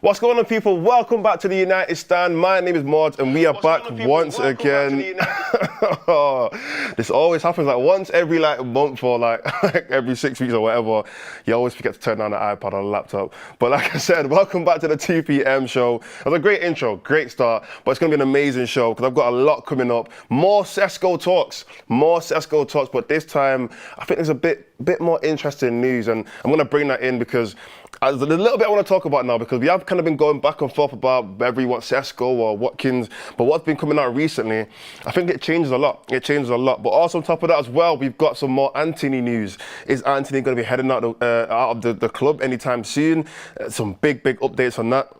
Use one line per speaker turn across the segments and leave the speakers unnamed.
What's going on, people? Welcome back to the United Stand. My name is Mordzs, and we are back once again. This always happens like once every month or every 6 weeks or whatever. You always forget to turn on the iPad or the laptop. But like I said, welcome back to the 2 p.m. show. It was a great intro, great start, but it's going to be an amazing show because I've got a lot coming up. More Sesko talks, but this time I think there's a bit more interesting news, and I'm going to bring that in because there's a little bit I want to talk about now because we have kind of been going back and forth about whether you want Sesko or Watkins, but what's been coming out recently, I think it changes a lot. But also on top of that as well, we've got some more Antony news. Is Antony going to be heading out of the club anytime soon? Some big updates on that.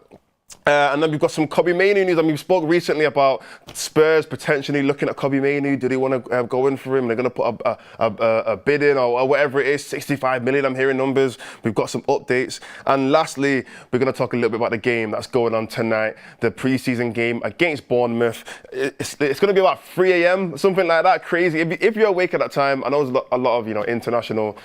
And then we've got some Kobbie Mainoo news. I mean, we spoke recently about Spurs potentially looking at Kobbie Mainoo. Do they want to go in for him? They're going to put a bid in or whatever it is, 65 million, I'm hearing numbers. We've got some updates. And lastly, we're going to talk a little bit about the game that's going on tonight, the pre-season game against Bournemouth. It's going to be about 3 a.m., something like that, crazy. If you're awake at that time, I know there's a lot of international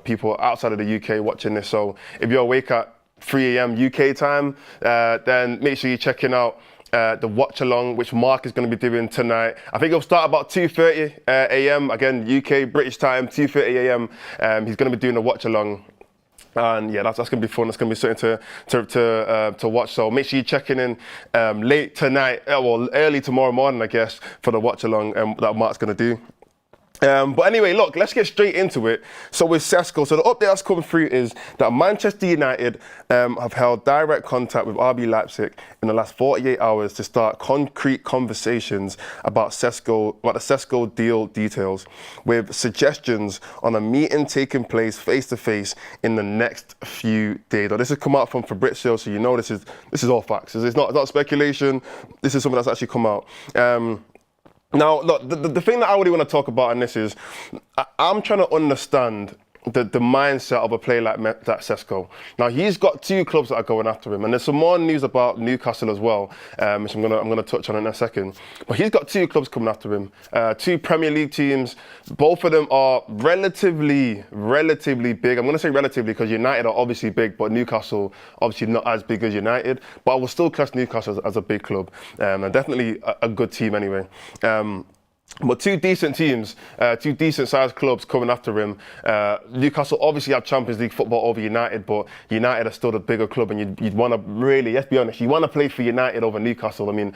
people outside of the UK watching this. So if you're awake at 3 a.m. UK time, then make sure you're checking out the watch along, which Mark is going to be doing tonight. I think it'll start about 2:30 a.m. again, UK British time, 2:30 a.m. He's going to be doing the watch along. And yeah, that's going to be fun. That's going to be something to watch. So make sure you're checking in late tonight, well, early tomorrow morning, I guess, for the watch along that Mark's going to do. But anyway, look, let's get straight into it. So with Sesko, so the update that's come through is that Manchester United have held direct contact with RB Leipzig in the last 48 hours to start concrete conversations about the Sesko deal details, with suggestions on a meeting taking place face-to-face in the next few days. Now, this has come out from Fabrizio, so you know this is all facts. It's not speculation. This is something that's actually come out. Now, look, the thing that I really want to talk about in this is I'm trying to understand the mindset of a player like that Sesko. Now, he's got two clubs that are going after him, and there's some more news about Newcastle as well, which I'm gonna touch on in a second. But he's got two clubs coming after him, two Premier League teams. Both of them are relatively big. I'm gonna say relatively because United are obviously big, but Newcastle obviously not as big as United. But I will still class Newcastle as a big club, and definitely a good team anyway. But two decent teams, two decent-sized clubs coming after him. Newcastle obviously have Champions League football over United, but United are still the bigger club, and you'd want to really, let's be honest, you want to play for United over Newcastle. I mean,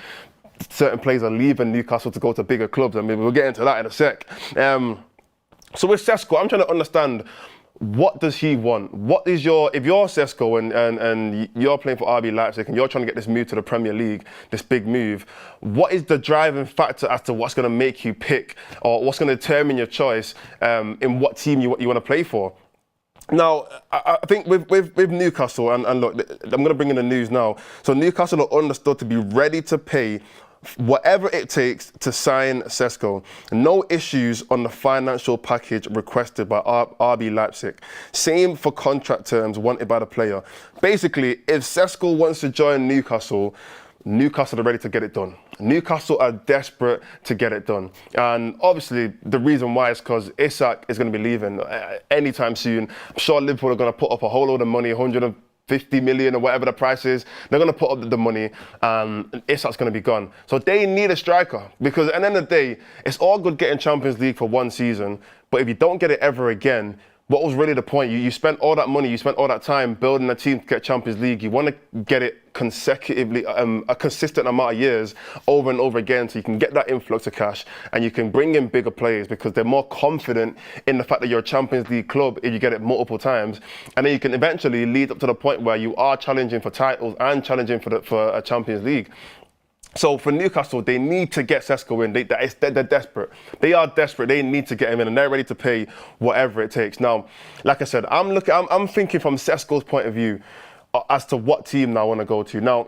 certain players are leaving Newcastle to go to bigger clubs. I mean, we'll get into that in a sec. So with Sesko, I'm trying to understand, what does he want? If you're Sesko and you're playing for RB Leipzig and you're trying to get this move to the Premier League, this big move, what is the driving factor as to what's going to make you pick or what's going to determine your choice in what team you want to play for? Now, I think with Newcastle, and look, I'm going to bring in the news now. So Newcastle are understood to be ready to pay whatever it takes to sign Sesko. No issues on the financial package requested by RB Leipzig. Same for contract terms wanted by the player. Basically, if Sesko wants to join Newcastle, Newcastle are ready to get it done. Newcastle are desperate to get it done. And obviously, the reason why is because Isak is going to be leaving anytime soon. I'm sure Liverpool are going to put up a whole load of money, 150 million or whatever the price is. They're going to put up the money and Isak's going to be gone. So they need a striker because at the end of the day, it's all good getting Champions League for one season, but if you don't get it ever again, what was really the point? You spent all that money, you spent all that time building a team to get Champions League. You want to get it consecutively, a consistent amount of years over and over again so you can get that influx of cash and you can bring in bigger players because they're more confident in the fact that you're a Champions League club if you get it multiple times. And then you can eventually lead up to the point where you are challenging for titles and challenging for a Champions League. So for Newcastle, they need to get Sesko in. They're desperate. They are desperate. They need to get him in, and they're ready to pay whatever it takes. Now, like I said, I'm thinking from Sesko's point of view as to what team now I want to go to. Now,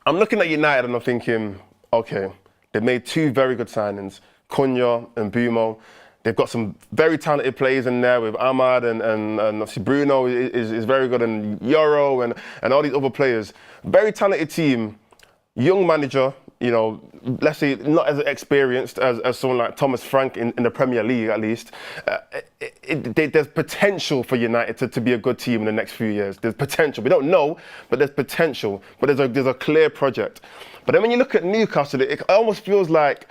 I'm looking at United and I'm thinking, okay, they made two very good signings, Cunha and Bumo. They've got some very talented players in there with Ahmad and obviously Bruno is very good, and Euro and all these other players. Very talented team. Young manager, let's say not as experienced as someone like Thomas Frank in the Premier League at least, there's potential for United to be a good team in the next few years. There's potential. We don't know, but there's potential. But there's a clear project. But then when you look at Newcastle, it almost feels like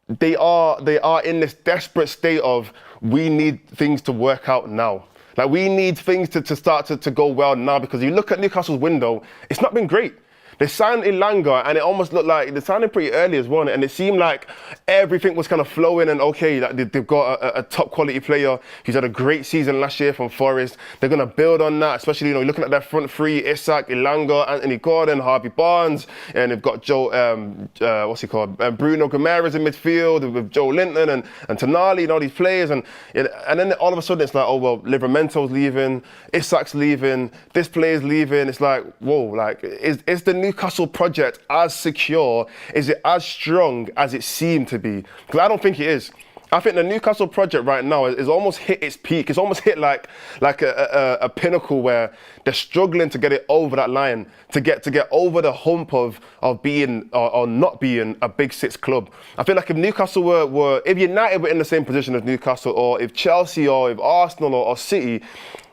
they are in this desperate state of, we need things to work out now. Like, we need things to start to go well now, because you look at Newcastle's window, it's not been great. They signed Ilanga, and it almost looked like they signed him pretty early as well, and it seemed like everything was kind of flowing, and okay, like they've got a top quality player who's had a great season last year from Forest. They're going to build on that, especially, looking at their front three: Isak, Ilanga, Anthony Gordon, Harvey Barnes, and they've got Bruno Guimaraes in midfield with Joe Linton and Tonali, all these players, and then all of a sudden it's like, oh well, Livramento's leaving, Isak's leaving, this player's leaving. It's like, whoa, like is the Newcastle project as secure? Is it as strong as it seemed to be? Because I don't think it is. I think the Newcastle project right now is almost hit its peak. It's almost hit like a pinnacle where they're struggling to get it over that line, to get over the hump of being or not being a Big Six club. I feel like if Newcastle if United were in the same position as Newcastle, or if Chelsea, or if Arsenal or City,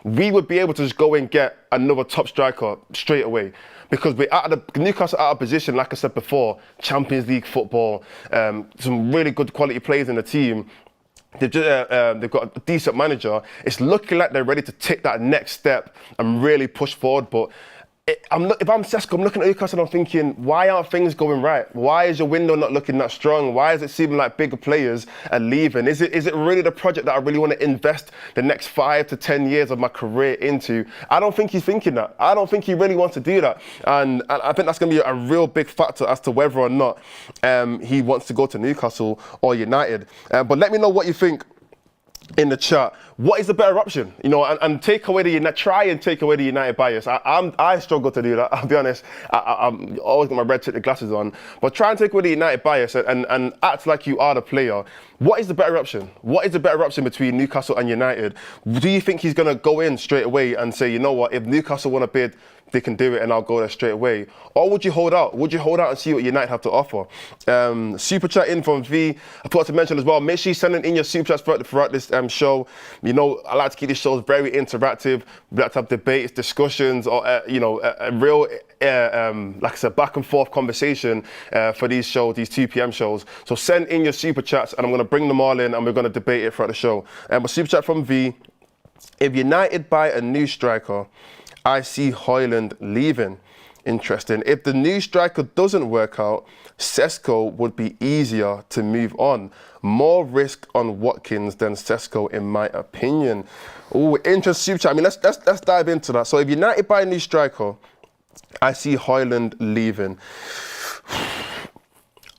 we would be able to just go and get another top striker straight away. Because Newcastle out of position, like I said before, Champions League football, some really good quality players in the team. They've got a decent manager. It's looking like they're ready to take that next step and really push forward. But if I'm Sesko, I'm looking at Newcastle and I'm thinking, why aren't things going right? Why is your window not looking that strong? Why is it seeming like bigger players are leaving? Is it really the project that I really want to invest the next 5 to 10 years of my career into? I don't think he's thinking that. I don't think he really wants to do that. And I think that's going to be a real big factor as to whether or not he wants to go to Newcastle or United. But let me know what you think in the chat. What is the better option? And take away try and take away the United bias. I struggle to do that, I'll be honest. I'm always got my red tinted glasses on. But try and take away the United bias and act like you are the player. What is the better option? What is the better option between Newcastle and United? Do you think he's going to go in straight away and say, you know what, if Newcastle want to bid, they can do it and I'll go there straight away? Or would you hold out? Would you hold out and see what United have to offer? Super chat in from V. I forgot to mention as well, make sure you send in your super chats throughout this show. I like to keep these shows very interactive. We like to have debates, discussions, or a real, like I said, back and forth conversation for these shows, these 2 p.m. shows. So send in your super chats and I'm going to bring them all in and we're going to debate it throughout the show. A super chat from V. If United buy a new striker, I see Hojlund leaving. Interesting. If the new striker doesn't work out, Sesko would be easier to move on. More risk on Watkins than Sesko, in my opinion. Oh, interesting super chat. I mean, let's dive into that. So if United buy a new striker, I see Hojlund leaving.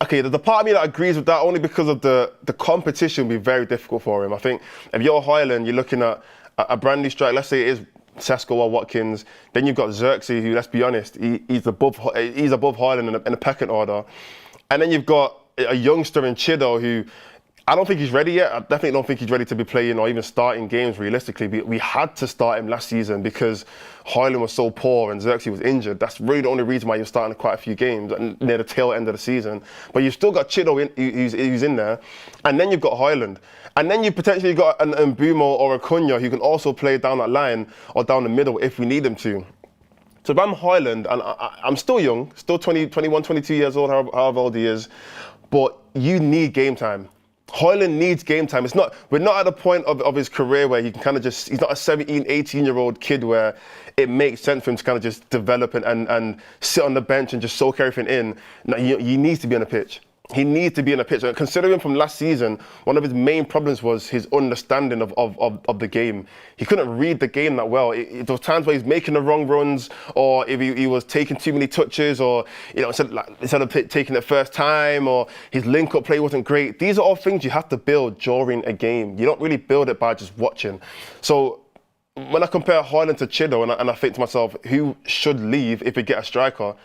Okay, there's a part of me that agrees with that only because of the competition will be very difficult for him. I think if you're Hojlund, you're looking at a brand new striker. Let's say it is Sesko or Watkins. Then you've got Xerxes, who, let's be honest, he's above Hojlund in a pecking order. And then you've got a youngster in Chido who I don't think he's ready yet. I definitely don't think he's ready to be playing or even starting games realistically. We had to start him last season because Hojlund was so poor and Xerxes was injured. That's really the only reason why you're starting quite a few games near the tail end of the season. But you've still got Chido who's in there. And then you've got Hojlund. And then you potentially got an Mbumo or a Cunha who can also play down that line or down the middle if we need them to. So if I'm Hojlund, and I'm still young, still 21, 22 years old, however old he is, but you need game time. Hojlund needs game time. We're not at the point of his career where he can kind of just, he's not a 17, 18-year-old kid where it makes sense for him to kind of just develop and sit on the bench and just soak everything in. No, he needs to be on the pitch. He needs to be in a pitch. Considering from last season, one of his main problems was his understanding of the game. He couldn't read the game that well. There were times where he's making the wrong runs, or if he was taking too many touches, or instead of taking it first time, or his link-up play wasn't great. These are all things you have to build during a game. You don't really build it by just watching. So when I compare Hojlund to Chido, and I think to myself, who should leave if we get a striker?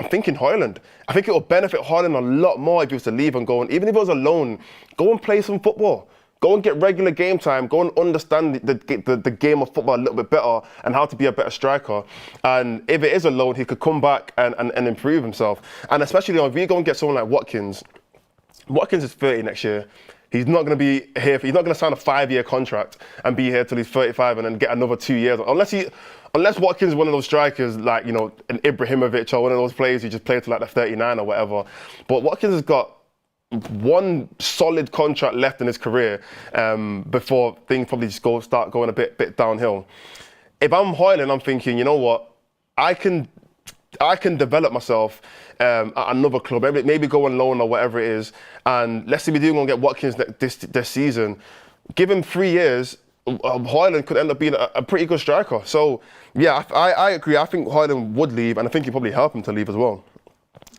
I'm thinking Hojlund. I think it will benefit Hojlund a lot more if he was to leave and go, and even if it was alone, go and play some football. Go and get regular game time. Go and understand the game of football a little bit better and how to be a better striker. And if it is a loan, he could come back and improve himself. And especially if we go and get someone like Watkins. Watkins is 30 next year. He's not going to be here. He's not going to sign a 5-year contract and be here till he's 35 and then get another 2 years. Unless Watkins is one of those strikers like, you know, an Ibrahimovic or one of those players who just play till like the 39 or whatever. But Watkins has got one solid contract left in his career before things probably just start going a bit downhill. If I'm Hojlund, I'm thinking, you know what, I can develop myself at another club, maybe go on loan or whatever it is, and let's say we do go and get Watkins this season. Give him 3 years, Hojlund could end up being a pretty good striker. So yeah, I agree. I think Hojlund would leave, and I think he'd probably help him to leave as well.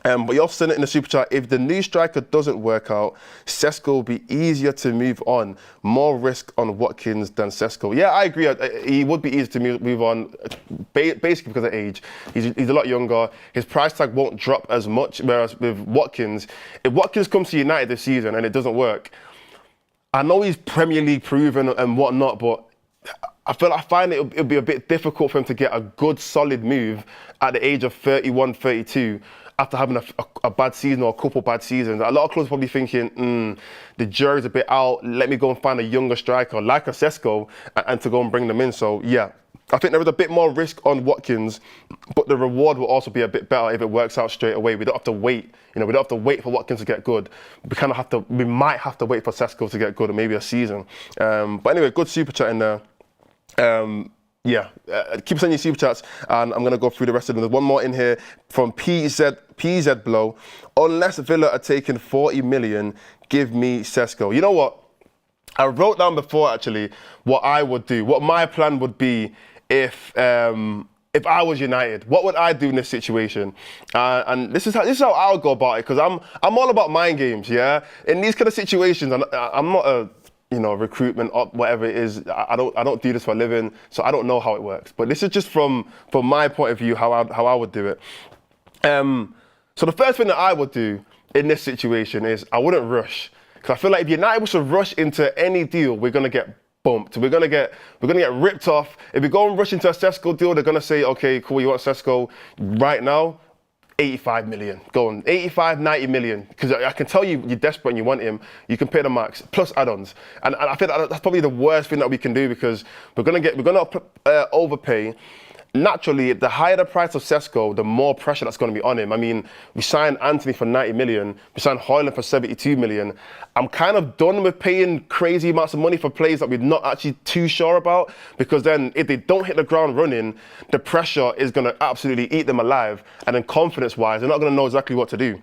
But you also said it in the super chat, if the new striker doesn't work out, Sesko will be easier to move on. More risk on Watkins than Sesko. Yeah, I agree. He would be easier to move on, basically because of age. He's a lot younger. His price tag won't drop as much, whereas with Watkins, if Watkins comes to United this season and it doesn't work, I know he's Premier League proven and whatnot, but I find it'll be a bit difficult for him to get a good, solid move at the age of 31, 32, after having a bad season or a couple bad seasons. A lot of clubs are probably thinking, the jury's a bit out, let me go and find a younger striker like a Sesko and to go and bring them in. So yeah, I think there is a bit more risk on Watkins, but the reward will also be a bit better if it works out straight away. We don't have to wait, we don't have to wait for Watkins to get good. We might have to wait for Sesko to get good, or maybe a season. But anyway, good super chat in there. Yeah, keep sending your super chats, and I'm going to go through the rest of them. There's one more in here from PZ Blow. Unless Villa are taking 40 million, give me Sesko. You know what? I wrote down before, actually, what I would do, what my plan would be if I was United. What would I do in this situation? And this is how I'll go about it, because I'm all about mind games, yeah? In these kind of situations, I'm not a recruitment up, whatever it is. I don't do this for a living, so I don't know how it works. But this is just from my point of view, how I would do it. So the first thing that I would do in this situation is I wouldn't rush, because I feel like if United was to rush into any deal, we're gonna get bumped. We're gonna get ripped off. If we go and rush into a Sesko deal, they're gonna say, okay, cool, you want Sesko right now? 85 million, go on, 85, 90 million, because I can tell you're desperate and you want him, you can pay the max, plus add-ons. And I think that's probably the worst thing that we can do, because we're gonna overpay. Naturally, the higher the price of Sesko, the more pressure that's going to be on him. I mean, we signed Antony for 90 million, we signed Hojlund for 72 million. I'm kind of done with paying crazy amounts of money for players that we're not actually too sure about, because then if they don't hit the ground running, the pressure is going to absolutely eat them alive. And then confidence-wise, they're not going to know exactly what to do.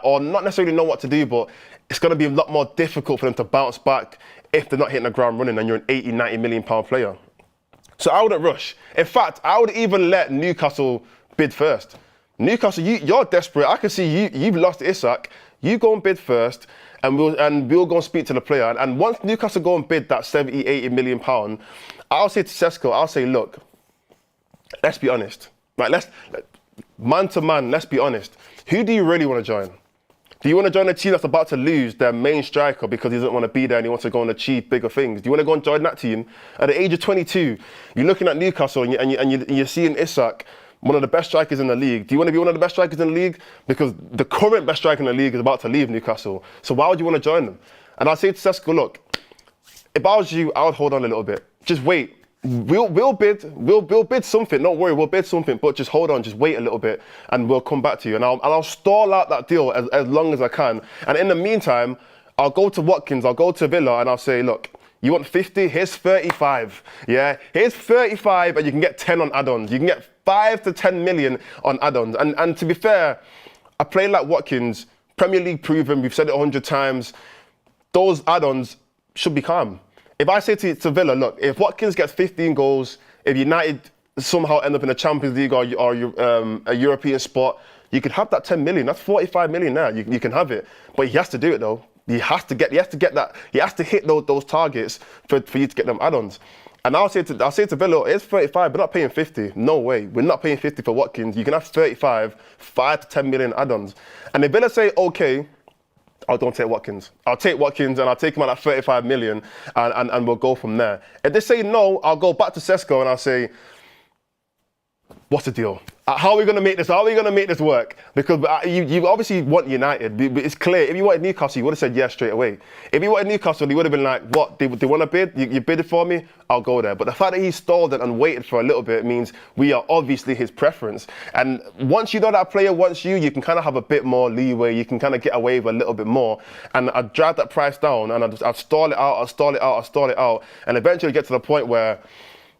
Or not necessarily know what to do, but it's going to be a lot more difficult for them to bounce back if they're not hitting the ground running and you're an 80, 90 million pound player. So I wouldn't rush. In fact, I would even let Newcastle bid first. Newcastle, you're desperate. I can see you've lost Isak. You go and bid first, and we'll go and speak to the player. And once Newcastle go and bid that 70, 80 million pound, I'll say to Sesko, I'll say, look, let's be honest. Right, man to man, let's be honest. Who do you really want to join? Do you want to join a team that's about to lose their main striker because he doesn't want to be there and he wants to go and achieve bigger things? Do you want to go and join that team? At the age of 22, you're looking at Newcastle and you're seeing Isak, one of the best strikers in the league. Do you want to be one of the best strikers in the league? Because the current best striker in the league is about to leave Newcastle. So why would you want to join them? And I'll say to Sesko, look, if I was you, I would hold on a little bit. Just wait. We'll bid something. Don't worry, we'll bid something. But just hold on, just wait a little bit, and we'll come back to you. And I'll stall out that deal as long as I can. And in the meantime, I'll go to Watkins, I'll go to Villa, and I'll say, look, you want 50? Here's 35. Yeah, here's 35, and you can get 10 on add-ons. You can get 5 to 10 million on add-ons. And to be fair, a player like Watkins, Premier League proven. We've said it 100 times. Those add-ons should be calm. If I say to Villa, look, if Watkins gets 15 goals, if United somehow end up in a Champions League or a European spot, you could have that 10 million. That's 45 million now. You can have it, but he has to do it though. He has to get that. He has to hit those targets for you to get them add-ons. And I'll say to Villa, it's 35. We're not paying 50. No way. We're not paying 50 for Watkins. You can have 35, 5 to 10 million add-ons. And if Villa say, okay, I'll don't take Watkins. I'll take Watkins and I'll take him at that 35 million and we'll go from there. If they say no, I'll go back to Sesko and I'll say, what's the deal? How are we going to make this? How are we going to make this work? Because you obviously want United. It's clear. If you wanted Newcastle, you would have said yes straight away. If you wanted Newcastle, you would have been like, what? They want to bid? You bid it for me? I'll go there. But the fact that he stalled it and waited for a little bit means we are obviously his preference. And once you know that player wants you, you can kind of have a bit more leeway. You can kind of get away with a little bit more. And I'd drag that price down and I'd stall it out, and eventually get to the point where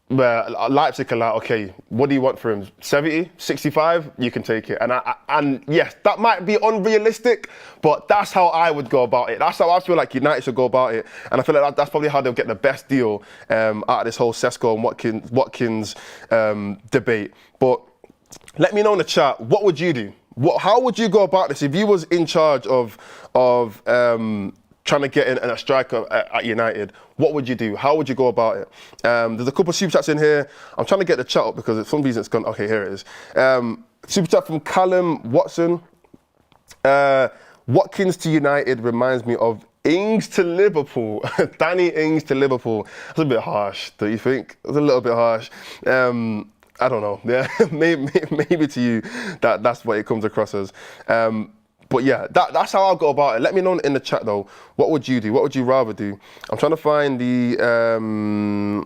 Leipzig are like, okay, what do you want for him? 70, 65? You can take it. And yes, that might be unrealistic, but that's how I would go about it. That's how I feel like United should go about it. And I feel like that's probably how they'll get the best deal out of this whole Sesko and Watkins debate. But let me know in the chat, what would you do? How would you go about this if you was in charge of trying to get in a striker at United? What would you do? How would you go about it? There's a couple of super chats in here. I'm trying to get the chat up because for some reason it's gone. Okay, here it is. Super chat from Callum Watson. Watkins to United reminds me of Ings to Liverpool. Danny Ings to Liverpool. That's a bit harsh, do you think? It's a little bit harsh. I don't know. Yeah, maybe to you that's what it comes across as. But yeah, that's how I'll go about it. Let me know in the chat though. What would you do? What would you rather do? I'm trying to find the.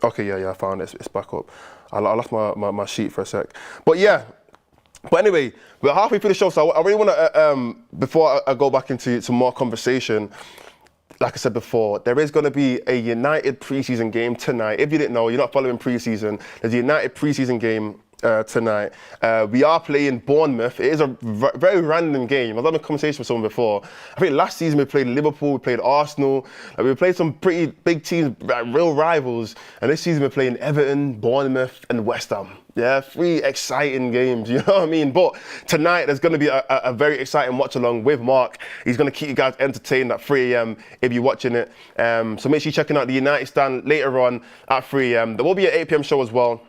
Okay, yeah, I found it. It's back up. I lost my sheet for a sec. But yeah. But anyway, we're halfway through the show, so I really want to, before I go back into some more conversation, like I said before, there is going to be a United preseason game tonight. If you didn't know, you're not following preseason, there's a United preseason game tonight. We are playing Bournemouth. It is a very random game. I've had a conversation with someone before. I think last season we played Liverpool, we played Arsenal, we played some pretty big teams, real rivals. And this season we're playing Everton, Bournemouth, and West Ham. Yeah, 3 exciting games, you know what I mean? But tonight there's going to be a very exciting watch along with Mark. He's going to keep you guys entertained at 3 a.m. if you're watching it. So make sure you're checking out the United stand later on at 3 a.m. There will be an 8 p.m. show as well.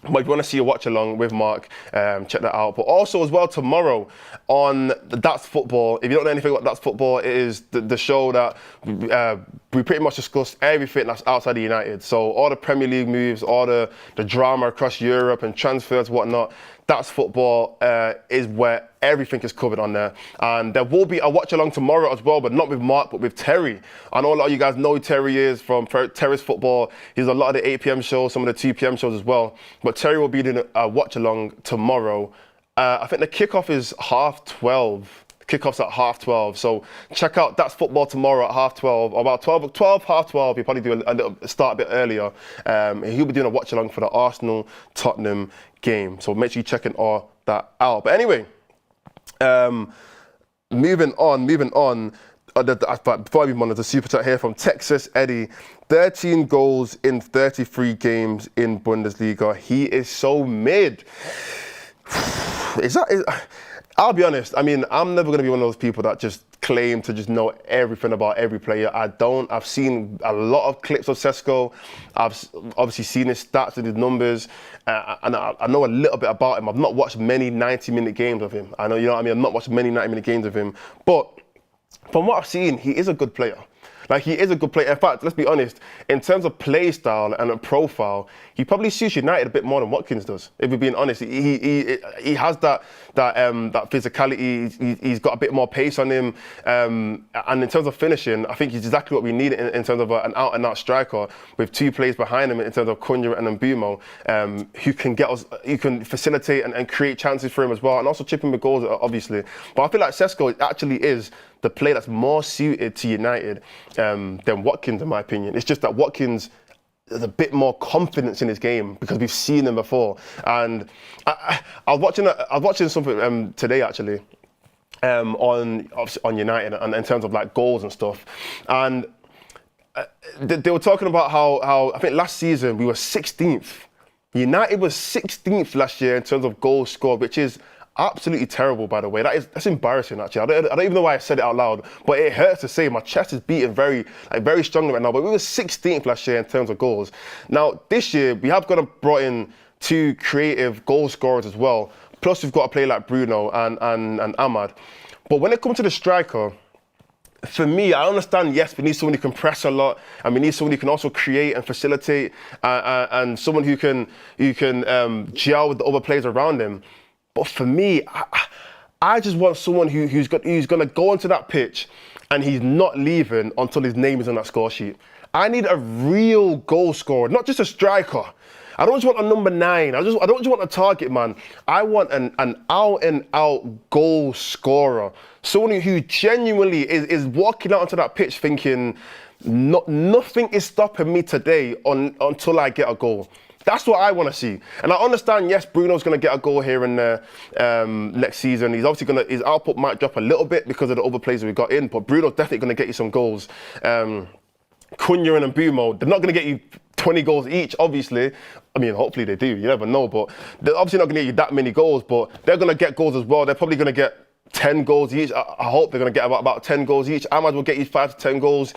But if you want to see a watch along with Mark, check that out. But also as well tomorrow on That's Football. If you don't know anything about That's Football, it is the show that we pretty much discuss everything that's outside of United. So all the Premier League moves, all the drama across Europe and transfers, whatnot. That's Football is where everything is covered on there. And there will be a watch along tomorrow as well, but not with Mark, but with Terry. I know a lot of you guys know who Terry is from Terry's Football. He's a lot of the 8 p.m. shows, some of the 2 p.m. shows as well. But Terry will be doing a watch along tomorrow. I think the kickoff is 12:30. Kickoff's at 12:30. So check out That's Football tomorrow at 12:30. About 12, 12:30. He'll probably do a little start a bit earlier. He'll be doing a watch along for the Arsenal-Tottenham game. So make sure you're checking all that out. But anyway, moving on. Before I move on, there's a super chat here from Texas Eddie. 13 goals in 33 games in Bundesliga. He is so mid. I'll be honest, I mean, I'm never going to be one of those people that just claim to just know everything about every player. I don't. I've seen a lot of clips of Sesko. I've obviously seen his stats and his numbers. And I know a little bit about him. I've not watched many 90-minute games of him. I know, you know what I mean? I've not watched many 90-minute games of him. But from what I've seen, he is a good player. Like, he is a good player. In fact, let's be honest, in terms of play style and a profile, he probably suits United a bit more than Watkins does, if we're being honest. He has that physicality. He's got a bit more pace on him. And in terms of finishing, I think he's exactly what we need in terms of an out-and-out striker with 2 players behind him in terms of Cunha and Mbumo, who can get us, who can facilitate and create chances for him as well, and also chip him with goals, obviously. But I feel like Sesko actually is the player that's more suited to United than Watkins, in my opinion. It's just that Watkins has a bit more confidence in his game because we've seen him before. And I was watching something today actually on United and in terms of like goals and stuff. And they were talking about how I think last season we were 16th. United was 16th last year in terms of goals scored, which is absolutely terrible, by the way. That's embarrassing, actually. I don't even know why I said it out loud, but it hurts to say. My chest is beating very strongly right now. But we were 16th last year in terms of goals. Now this year we have brought in 2 creative goal scorers as well. Plus we've got a player like Bruno and Ahmad. But when it comes to the striker, for me, I understand, yes, we need someone who can press a lot, and we need someone who can also create and facilitate, and someone who can gel with the other players around him. But for me, I just want someone who's going to go onto that pitch and he's not leaving until his name is on that score sheet. I need a real goal scorer, not just a striker. I don't just want a number 9. I don't just want a target man. I want an out-and-out goal scorer. Someone who genuinely is walking out onto that pitch thinking, nothing is stopping me today until I get a goal. That's what I want to see. And I understand, yes, Bruno's going to get a goal here and there next season. He's obviously his output might drop a little bit because of the other players we got in, but Bruno's definitely going to get you some goals. Cunha and Mbumo, they're not going to get you 20 goals each, obviously. I mean, hopefully they do, you never know, but they're obviously not going to get you that many goals, but they're going to get goals as well. They're probably going to get 10 goals each. I hope they're going to get about 10 goals each. Ahmad will get you 5 to 10 goals.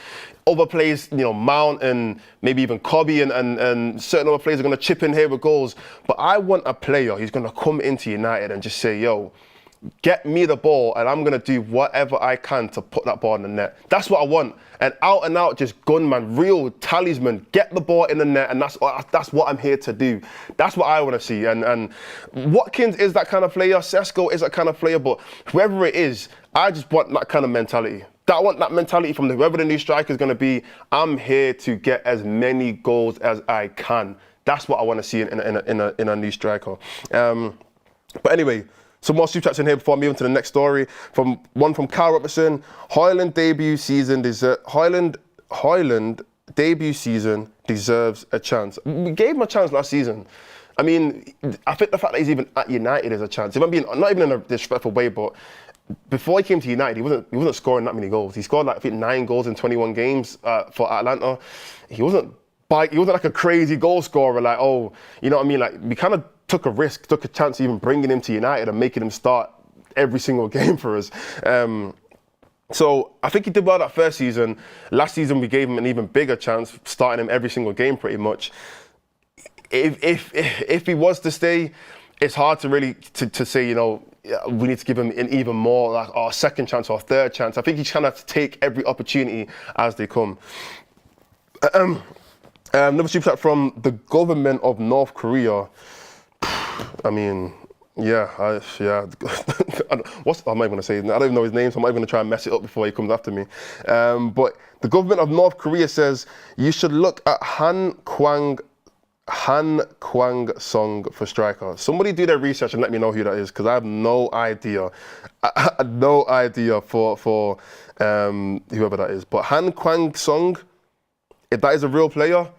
Other players, Mount and maybe even Kobe and certain other players are going to chip in here with goals. But I want a player who's going to come into United and just say, yo, get me the ball and I'm going to do whatever I can to put that ball in the net. That's what I want. An out and out just gunman, real talisman, get the ball in the net, and that's what I'm here to do. That's what I want to see. And Watkins is that kind of player, Sesko is that kind of player, but whoever it is, I just want that kind of mentality. I want that mentality from whoever the new striker is going to be. I'm here to get as many goals as I can. That's what I want to see in a new striker. But anyway, some more super chats in here before I move on to the next story. One from Kyle Robertson. Hojlund debut season deserves a chance. We gave him a chance last season. I mean, I think the fact that he's even at United is a chance. If I'm being not even in a disrespectful way, but before he came to United, he wasn't scoring that many goals. He scored like I think 9 goals in 21 games for Atlanta. He wasn't like a crazy goal scorer. Like, oh, you know what I mean? Like, we kind of took a chance even bringing him to United and making him start every single game for us. So I think he did well that first season. Last season we gave him an even bigger chance, starting him every single game pretty much. If he was to stay, it's hard to really to say, we need to give him an even more like our second chance or third chance. I think he's kind of have to take every opportunity as they come. Another super chat from the government of North Korea. I mean, yeah. What am I going to say? I don't even know his name, so I'm not even going to try and mess it up before he comes after me. But the government of North Korea says you should look at Han Kwang Song for striker. Somebody do their research and let me know who that is, because I have no idea. I had no idea for whoever that is. But Han Kwang Song, if that is a real player.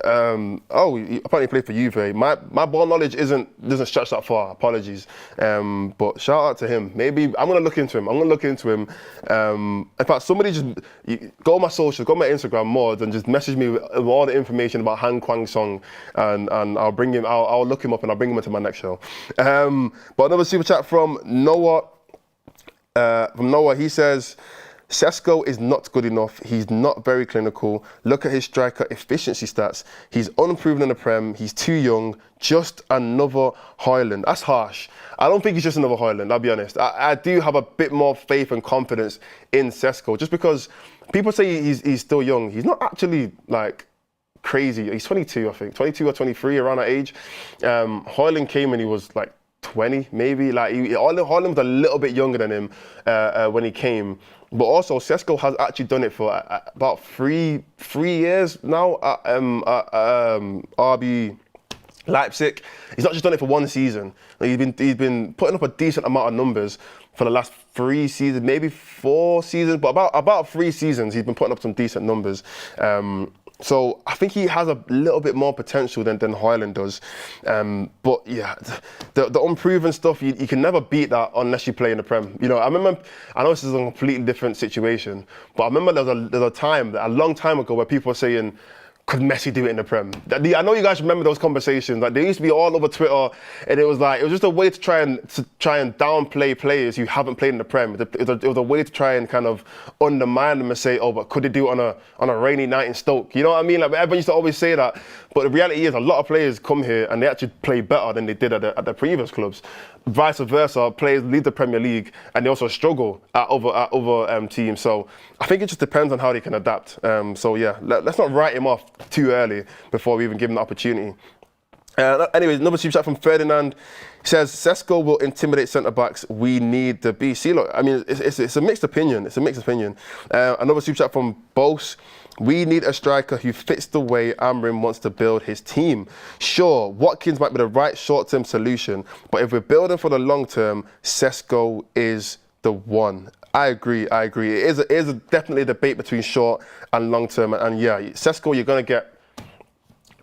He apparently played for Juve. My ball knowledge doesn't stretch that far. Apologies. But shout out to him. Maybe I'm gonna look into him. In fact, somebody just go on my socials, go on my Instagram Mordzs, and just message me with all the information about Han Kwang Song, and I'll bring him. I'll look him up and I'll bring him into my next show. But another super chat from Noah. He says, Sesko is not good enough. He's not very clinical. Look at his striker efficiency stats. He's unproven in the Prem. He's too young. Just another Hojlund. That's harsh. I don't think he's just another Hojlund, I'll be honest. I do have a bit more faith and confidence in Sesko, just because people say he's still young. He's not actually like crazy. He's 22, I think. 22 or 23, around that age. Hojlund came when he was like 20, maybe. Like Hojlund was a little bit younger than him when he came. But also, Sesko has actually done it for about three years now at RB Leipzig. He's not just done it for one season. Like, he's been putting up a decent amount of numbers for the last 3 seasons, maybe 4 seasons, but about 3 seasons he's been putting up some decent numbers. So I think he has a little bit more potential than Hojlund does. But yeah, the unproven stuff, you can never beat that unless you play in the Prem. I know this is a completely different situation, but I remember there was a time, a long time ago, where people were saying, could Messi do it in the Prem? I know you guys remember those conversations. Like they used to be all over Twitter, and it was just a way to try and downplay players who haven't played in the Prem. It was a way to try and kind of undermine them and say, oh, but could they do it on a rainy night in Stoke? You know what I mean? Like everyone used to always say that, but the reality is a lot of players come here and they actually play better than they did at the previous clubs. Vice versa, players leave the Premier League and they also struggle at other teams. So I think it just depends on how they can adapt. So yeah, let's not write him off too early before we even give him the opportunity. Anyways, another super chat from Ferdinand. He says, Sesko will intimidate centre-backs. We need the B. See, look, I mean, it's a mixed opinion. It's a mixed opinion. Another super chat from Bose. We need a striker who fits the way Amrin wants to build his team. Sure, Watkins might be the right short-term solution, but if we're building for the long-term, Sesko is the one. I agree. It is definitely a debate between short and long-term. And yeah, Sesko, you're going to get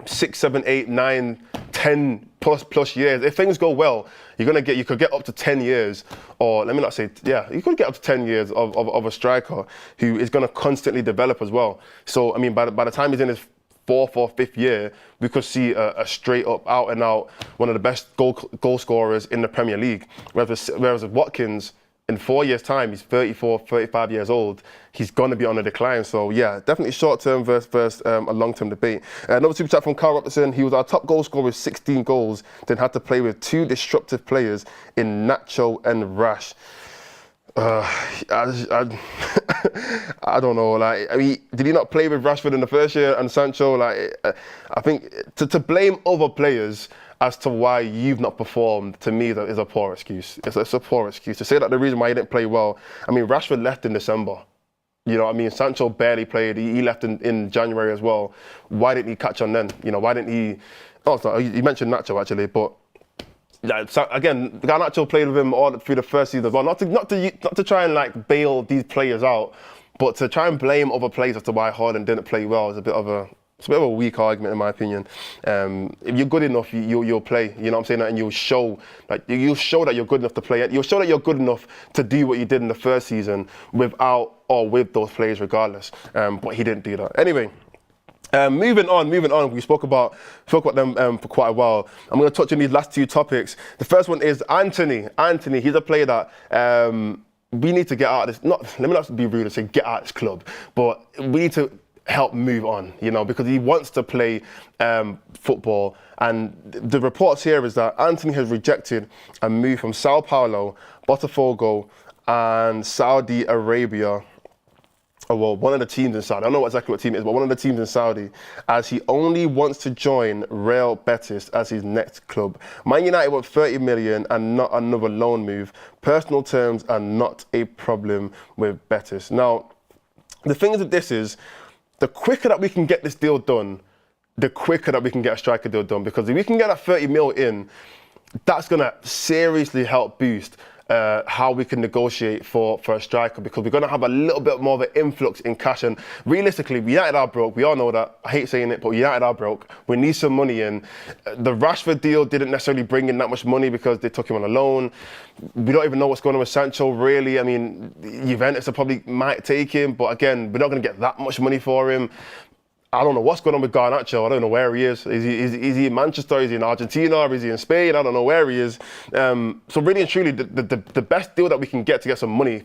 6, 7, 8, 9, 10 plus years. If things go well, you could get up to 10 years, or let me not say, yeah, you could get up to 10 years of a striker who is going to constantly develop as well. So, I mean, by the time he's in his 4th or 5th year, we could see a straight up, out and out, one of the best goal scorers in the Premier League. Whereas Watkins, in 4 years' time, he's 34, 35 years old. He's going to be on a decline. So, yeah, definitely short-term versus a long-term debate. Another super chat from Carl Robertson. He was our top goal scorer with 16 goals, then had to play with 2 disruptive players in Nacho and Rash. I don't know. Like, I mean, did he not play with Rashford in the first year and Sancho? Like, I think to blame other players as to why you've not performed, to me, that is a poor excuse. It's a poor excuse. To say that the reason why he didn't play well, I mean, Rashford left in December. You know what I mean? Sancho barely played. He left in January as well. Why didn't he catch on then? You know, why didn't he... Oh, sorry, you mentioned Nacho, actually, but... Yeah, so again, Garnacho played with him all through the first season as well. Not to try and like bail these players out, but to try and blame other players as to why Hojlund didn't play well is a bit of a weak argument in my opinion. If you're good enough, you'll play. You know what I'm saying? And you'll show that you're good enough to play. You'll show that you're good enough to do what you did in the first season without or with those players, regardless. But he didn't do that. Anyway. Moving on. We spoke about them for quite a while. I'm going to touch on these last 2 topics. The first one is Antony. Antony, he's a player that we need to get out of this. Let me not be rude and say get out of this club, but we need to help move on, you know, because he wants to play football. And the reports here is that Antony has rejected a move from Sao Paulo, Botafogo, and Saudi Arabia. Oh, well, one of the teams in Saudi. I don't know exactly what team it is, but one of the teams in Saudi, as he only wants to join Real Betis as his next club. Man United want 30 million and not another loan move. Personal terms are not a problem with Betis. Now, the thing with this is, the quicker that we can get this deal done, the quicker that we can get a striker deal done. Because if we can get that 30 mil in, that's going to seriously help boost how we can negotiate for a striker, because we're going to have a little bit more of an influx in cash. And realistically, United are broke. We all know that. I hate saying it, but United are broke. We need some money in. The Rashford deal didn't necessarily bring in that much money because they took him on a loan. We don't even know what's going on with Sancho, really. I mean, Juventus probably might take him, but again, we're not going to get that much money for him. I don't know what's going on with Garnacho. I don't know where he is. Is he in Manchester? Is he in Argentina? Is he in Spain? I don't know where he is. So really and truly, the best deal that we can get to get some money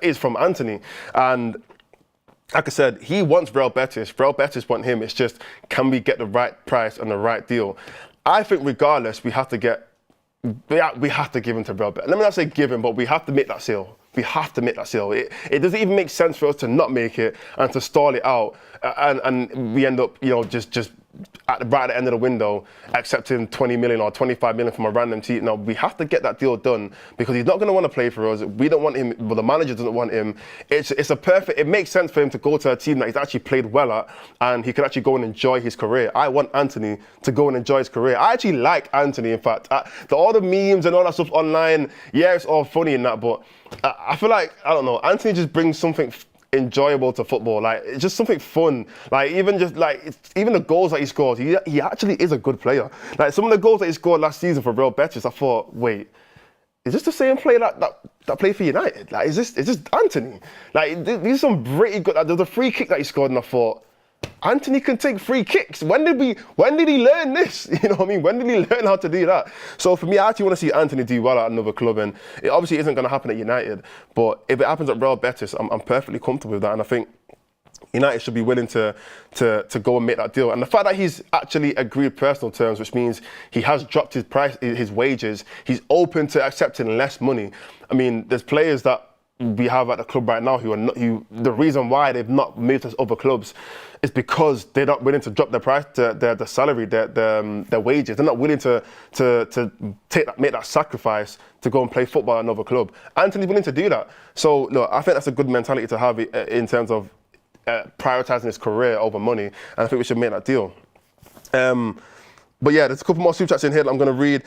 is from Antony. And like I said, he wants Real Betis. Real Betis want him. It's just, can we get the right price and the right deal? I think regardless, we have to give him to Real Betis. Let me not say give him, but we have to make that sale. We have to make that sale. It doesn't even make sense for us to not make it and to stall it out, and we end up, you know, just right at the end of the window accepting 20 million or 25 million from a random team. No, we have to get that deal done because he's not going to want to play for us. We don't want him. Well, the manager doesn't want him. It makes sense for him to go to a team that he's actually played well at, and he can actually go and enjoy his career. I want Antony to go and enjoy his career. I actually like Antony. In fact, all the memes and all that stuff online, yeah, it's all funny and that, but I feel like, I don't know, Antony just brings something enjoyable to football. Like, it's just something fun. Like, even the goals that he scores, he actually is a good player. Like, some of the goals that he scored last season for Real Betis, I thought, wait, is this the same player that played for United? Like, is this Antony? Like, these are some pretty good. There was a free kick that he scored, and I thought, Antony can take free kicks. When did he learn this? You know what I mean? When did he learn how to do that? So for me, I actually want to see Antony do well at another club, and it obviously isn't going to happen at United, but if it happens at Real Betis, I'm perfectly comfortable with that, and I think United should be willing to go and make that deal. And the fact that he's actually agreed personal terms, which means he has dropped his wages, he's open to accepting less money. I mean, there's players that we have at the club right now the reason why they've not moved to other clubs is because they're not willing to drop their price, their salary, their wages. They're not willing to make that sacrifice to go and play football at another club. Antony's willing to do that. So look, I think that's a good mentality to have in terms of prioritising his career over money, and I think we should make that deal. But yeah, there's a couple more super chats in here that I'm going to read.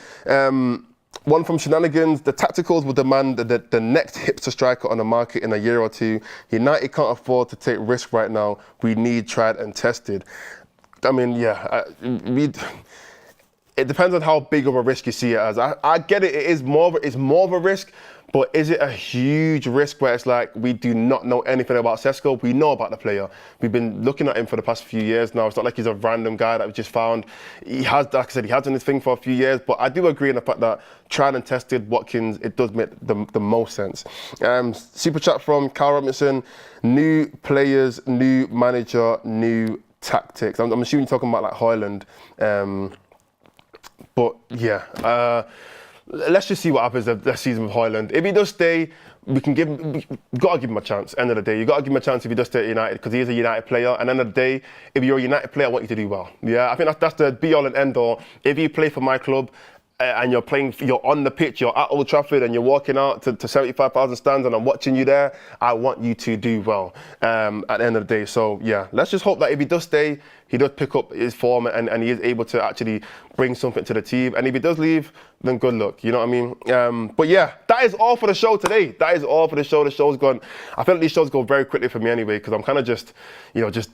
One from Shenanigans: the Tacticals will demand the next hipster striker on the market in a year or two. United can't afford to take risk right now. We need tried and tested. I mean, yeah, it depends on how big of a risk you see it as. I get it, it's more of a risk, but is it a huge risk where it's like we do not know anything about Sesko? We know about the player. We've been looking at him for the past few years now. It's not like he's a random guy that we just found. He has, like I said, he has done his thing for a few years, but I do agree in the fact that tried and tested Watkins, it does make the most sense. Super chat from Carl Robinson: new players, new manager, new tactics. I'm assuming you're talking about like Hojlund. But yeah, let's just see what happens this season with Hojlund. If he does stay, we gotta give him a chance. End of the day, you gotta give him a chance if he does stay at United, because he is a United player. And end of the day, if you're a United player, I want you to do well. Yeah, I think that's the be all and end all. If you play for my club, and you're on the pitch, you're at Old Trafford, and you're walking out to 75,000 stands, and I'm watching you there, I want you to do well at the end of the day. So yeah, let's just hope that if he does stay, he does pick up his form and he is able to actually bring something to the team. And if he does leave, then good luck, you know what I mean? But yeah, that is all for the show today. That is all for the show. The show's gone. I feel like these shows go very quickly for me anyway, because I'm kind of just,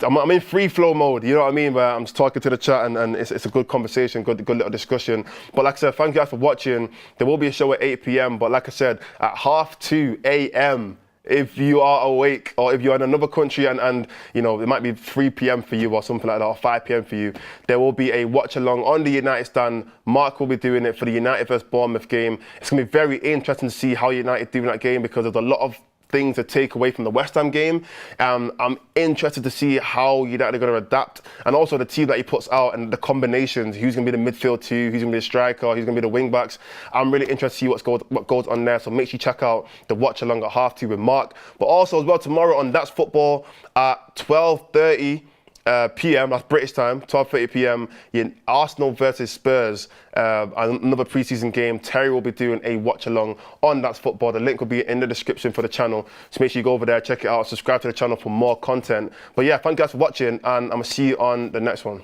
I'm in free flow mode, you know what I mean? Where I'm just talking to the chat and it's a good conversation, good little discussion. But like I said, thank you guys for watching. There will be a show at 8 p.m, but like I said, at 2:30 a.m, if you are awake, or if you're in another country and it might be 3 p.m. for you or something like that, or 5 p.m. for you, there will be a watch along on the United stand. Mark will be doing it for the United vs Bournemouth game. It's going to be very interesting to see how United do in that game, because there's a lot of things to take away from the West Ham game. I'm interested to see how United are going to adapt, and also the team that he puts out and the combinations. Who's going to be the midfield two? Who's going to be the striker? Who's going to be the wing backs? I'm really interested to see what goes on there. So make sure you check out the watch along at 2:30 with Mark. But also as well, tomorrow on That's Football at 12:30 p.m, that's British time, 12:30 p.m, in Arsenal versus Spurs, another pre-season game. Terry will be doing a watch along on That's Football. The link will be in the description for the channel, so make sure you go over there, check it out, subscribe to the channel for more content. But yeah, thank you guys for watching, and I'm gonna see you on the next one.